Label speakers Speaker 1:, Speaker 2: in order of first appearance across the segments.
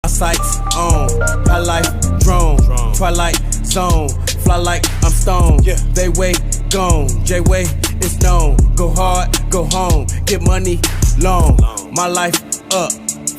Speaker 1: Sights on, high life drone, twilight zone, fly like I'm stoned. Yeah. They way gone, J-Way is known. Go hard, go home, get money long. My life up,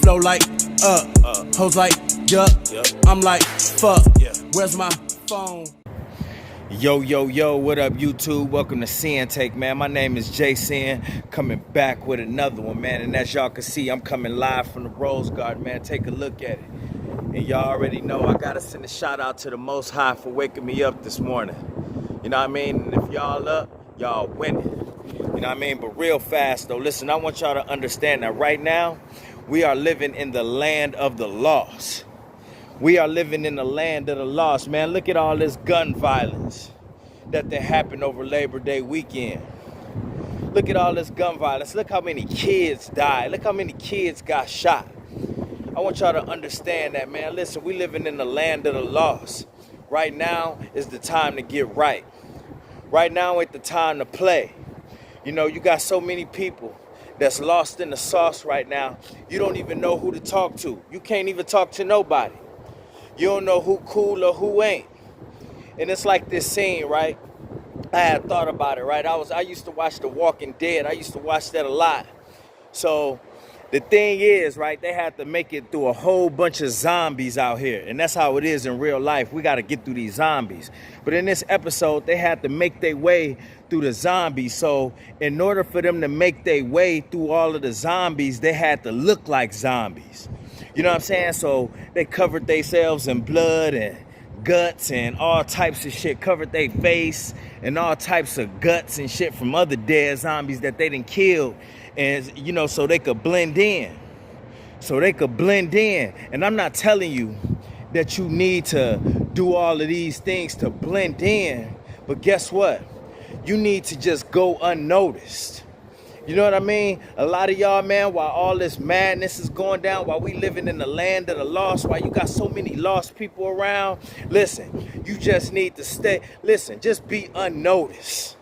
Speaker 1: flow like up, hoes like yup. I'm like fuck. Where's my phone?
Speaker 2: Yo, what up, YouTube? Welcome to Sinn-Take, man. My name is Jason, coming back with another one, man. And as y'all can see, I'm coming live from the Rose Garden, man. Take a look at it. And y'all already know I gotta send a shout out to the Most High for waking me up this morning. You know what I mean? And if y'all up, y'all winning. You know what I mean? But real fast, though, listen, I want y'all to understand that right now, we are living in the land of the lost. We are living in the land of the lost, man. Look at all this gun violence that happened over Labor Day weekend. Look at all this gun violence. Look how many kids died. Look how many kids got shot. I want y'all to understand that, man. Listen, we living in the land of the lost. Right now is the time to get right. Right now ain't the time to play. You know, you got so many people that's lost in the sauce right now. You don't even know who to talk to. You can't even talk to nobody. You don't know who cool or who ain't. And it's like this scene, right? I had thought about it, right? I used to watch The Walking Dead. I used to watch that a lot. So the thing is, right, they had to make it through a whole bunch of zombies out here. And that's how it is in real life. We got to get through these zombies. But in this episode, they had to make their way through the zombies. So in order for them to make their way through all of the zombies, they had to look like zombies. You know what I'm saying? So they covered themselves in blood and guts and all types of shit. Covered their face and all types of guts and shit from other dead zombies that they done killed. And, you know, so they could blend in. And I'm not telling you that you need to do all of these things to blend in. But guess what? You need to just go unnoticed. You know what I mean? A lot of y'all, man, while all this madness is going down, while we living in the land of the lost, while you got so many lost people around, listen, you just need to stay. Listen, just be unnoticed.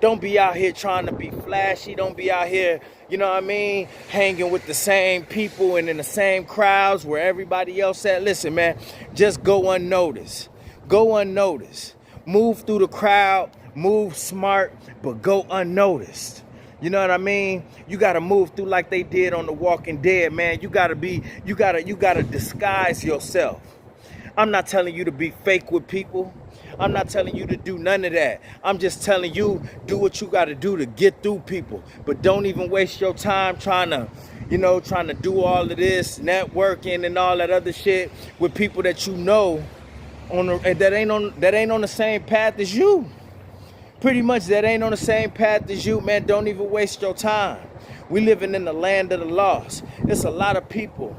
Speaker 2: Don't be out here trying to be flashy. Don't be out here, you know what I mean, hanging with the same people and in the same crowds where everybody else at. Listen, man, just go unnoticed. Go unnoticed. Move through the crowd, move smart, but go unnoticed. You know what I mean? You gotta move through like they did on The Walking Dead, man. You gotta disguise yourself. I'm not telling you to be fake with people. I'm not telling you to do none of that. I'm just telling you, do what you gotta do to get through people. But don't even waste your time trying to do all of this networking and all that other shit with people that you know that ain't on the same path as you. Pretty much that ain't on the same path as you, man. Don't even waste your time. We living in the land of the lost. There's a lot of people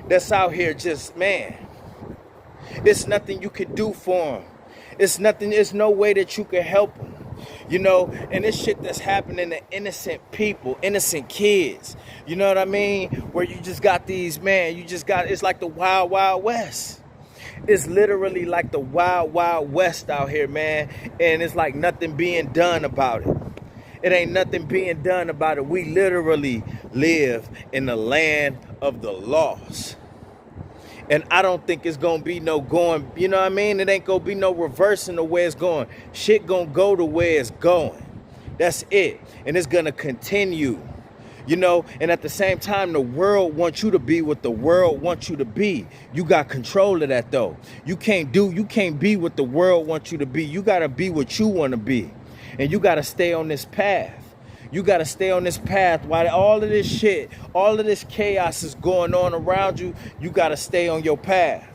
Speaker 2: that's out here just, man, it's nothing you could do for them. It's nothing, it's no way that you can help them. You know, and this shit that's happening to innocent people, innocent kids. You know what I mean? Where you just got these, man, it's like the Wild Wild West. It's literally like the Wild Wild West out here, man. And it's like nothing being done about it. It ain't nothing being done about it. We literally live in the land of the lost. And I don't think it's going to be no going, you know what I mean? It ain't going to be no reversing the way it's going. Shit going to go the way it's going. That's it. And it's going to continue. You know, and at the same time, the world wants you to be what the world wants you to be. You got control of that, though. You can't be what the world wants you to be. You got to be what you want to be. And you got to stay on this path. You got to stay on this path while all of this shit, all of this chaos is going on around you. You got to stay on your path.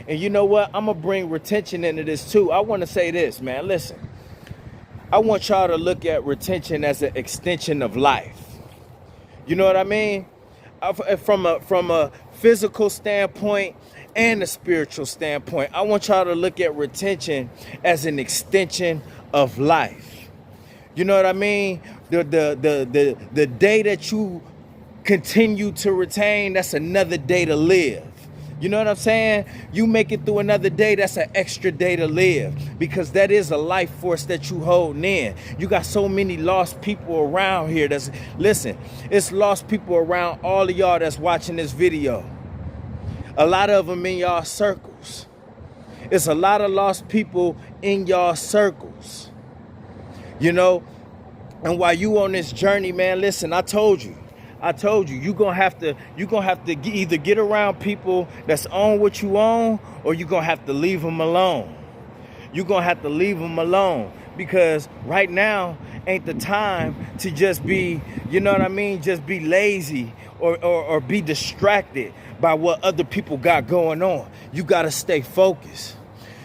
Speaker 2: And you know what? I'm going to bring retention into this, too. I want to say this, man. Listen, I want y'all to look at retention as an extension of life. You know what I mean? From a physical standpoint and a spiritual standpoint, I want y'all to look at retention as an extension of life. You know what I mean? The day that you continue to retain, that's another day to live. You know what I'm saying? You make it through another day, that's an extra day to live, because that is a life force that you holding in. You got so many lost people around here. Listen, it's lost people around all of y'all that's watching this video. A lot of them in y'all circles. It's a lot of lost people in y'all circles. You know, and while you on this journey, man, listen, I told you, you're gonna have to either get around people that's on what you own, or you're gonna have to leave them alone. You're gonna have to leave them alone, because right now ain't the time to just be, you know what I mean, just be lazy or be distracted by what other people got going on. You gotta stay focused.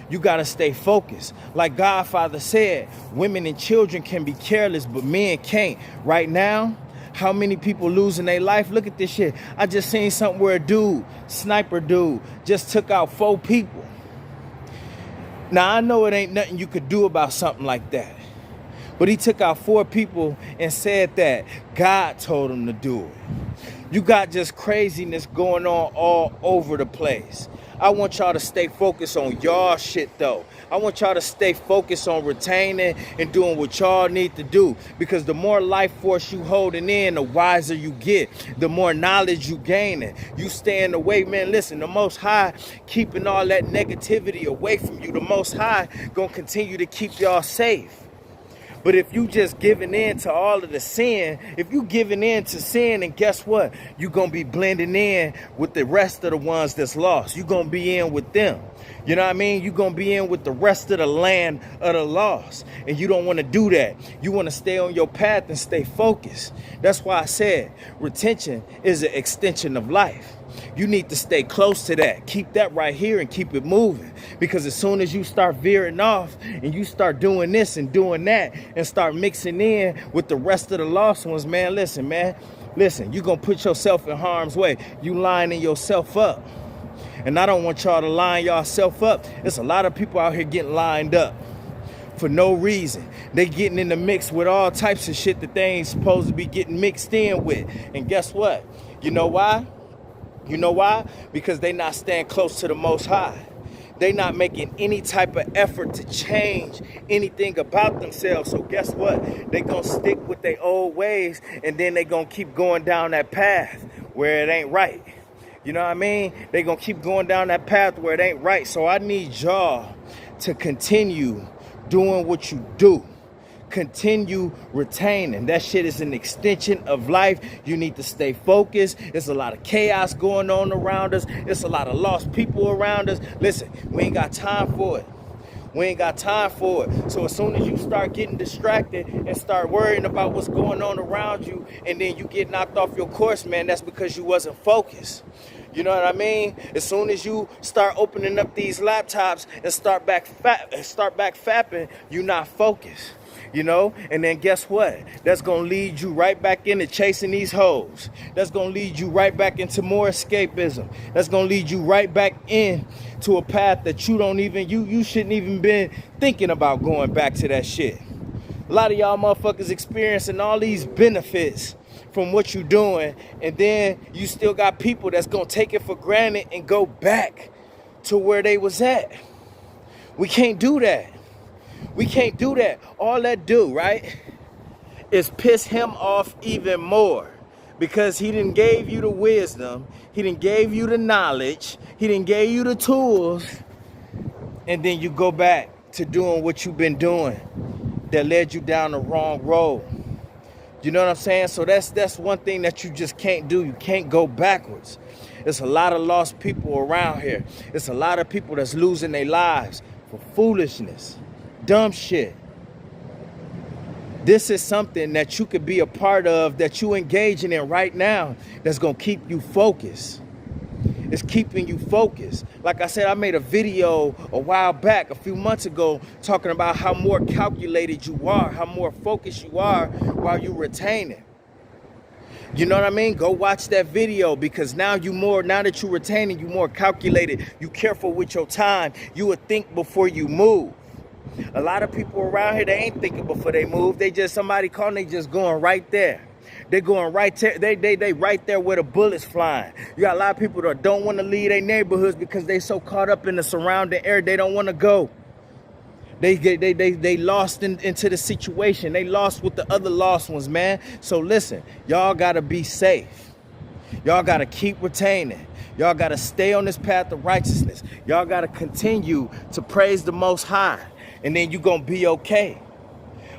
Speaker 2: You gotta stay focused. Like Godfather said, women and children can be careless, but men can't. Right now, how many people losing their life? Look at this shit. I just seen something where a sniper dude, just took out 4 people. Now, I know it ain't nothing you could do about something like that, but he took out 4 people and said that God told him to do it. You got just craziness going on all over the place. I want y'all to stay focused on y'all shit, though. I want y'all to stay focused on retaining and doing what y'all need to do, because the more life force you holding in, the wiser you get, the more knowledge you gaining. You staying away, man. Listen, the Most High keeping all that negativity away from you. The Most High gonna continue to keep y'all safe. But if you just giving in to all of the sin, if you giving in to sin, and guess what? You're going to be blending in with the rest of the ones that's lost. You're going to be in with them. You know what I mean? You're going to be in with the rest of the land of the lost. And you don't want to do that. You want to stay on your path and stay focused. That's why I said retention is an extension of life. You need to stay close to that. Keep that right here and keep it moving. Because as soon as you start veering off and you start doing this and doing that and start mixing in with the rest of the lost ones, man, listen, you're going to put yourself in harm's way. You lining yourself up. And I don't want y'all to line yourself up. There's a lot of people out here getting lined up for no reason. They getting in the mix with all types of shit that they ain't supposed to be getting mixed in with. And guess what? You know why? You know why? Because they not staying close to the Most High. They not making any type of effort to change anything about themselves. So guess what? They gonna stick with their old ways, and then they gonna keep going down that path where it ain't right. You know what I mean? They gonna keep going down that path where it ain't right. So I need y'all to continue doing what you do. Continue retaining. That shit is an extension of life. You need to stay focused. There's a lot of chaos going on around us. There's a lot of lost people around us. Listen, we ain't got time for it. We ain't got time for it. So as soon as you start getting distracted and start worrying about what's going on around you, and then you get knocked off your course, man, that's because you wasn't focused. You know what I mean? As soon as you start opening up these laptops and start back fapping, you're not focused. You know, and then guess what? That's going to lead you right back into chasing these hoes. That's going to lead you right back into more escapism. That's going to lead you right back in to a path that you don't even, you shouldn't even been thinking about going back to that shit. A lot of y'all motherfuckers experiencing all these benefits from what you doing, and then you still got people that's going to take it for granted and go back to where they was at. We can't do that. We can't do that. All that do, right, is piss him off even more, because he done gave you the wisdom, he done gave you the knowledge, he done gave you the tools, and then you go back to doing what you've been doing that led you down the wrong road. You know what I'm saying? So that's one thing that you just can't do. You can't go backwards. There's a lot of lost people around here. There's a lot of people that's losing their lives for foolishness. Dumb shit. This is something that you could be a part of, that you engaging in right now, that's going to keep you focused. It's keeping you focused. Like I said, I made a video a while back, a few months ago, talking about how more calculated you are, how more focused you are while you retaining. You know what I mean? Go watch that video, because now that you're retaining, you more calculated. You careful with your time. You would think before you move. A lot of people around here, they ain't thinking before they move. They just, somebody calling, they just going right there. They going right there. They right there where the bullets flying. You got a lot of people that don't want to leave their neighborhoods because they so caught up in the surrounding area, they don't want to go. They lost into the situation. They lost with the other lost ones, man. So listen, y'all gotta be safe. Y'all gotta keep retaining. Y'all gotta stay on this path of righteousness. Y'all gotta continue to praise the Most High, and then you're gonna be okay.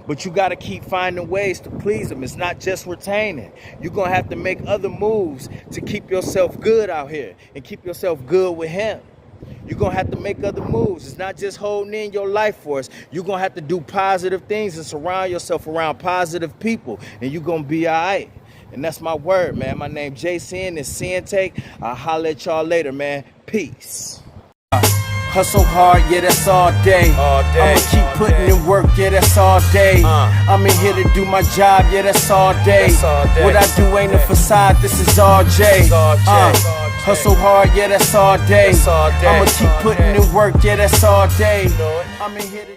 Speaker 2: But you gotta keep finding ways to please him. It's not just retaining. You're gonna have to make other moves to keep yourself good out here and keep yourself good with him. You're gonna have to make other moves. It's not just holding in your life force. You're gonna have to do positive things and surround yourself around positive people, and you're gonna be all right. And that's my word, man. My name Jason, it's Sinn-Take. I'll holler at y'all later, man. Peace. Hustle hard, yeah, that's all day. I'ma keep putting in work, yeah, that's all day. I'm in here to do my job, yeah, that's all day. What I do ain't a facade, this is all J. Hustle hard, yeah, that's all day. I'ma keep putting in work, yeah, that's all day. I'm in here to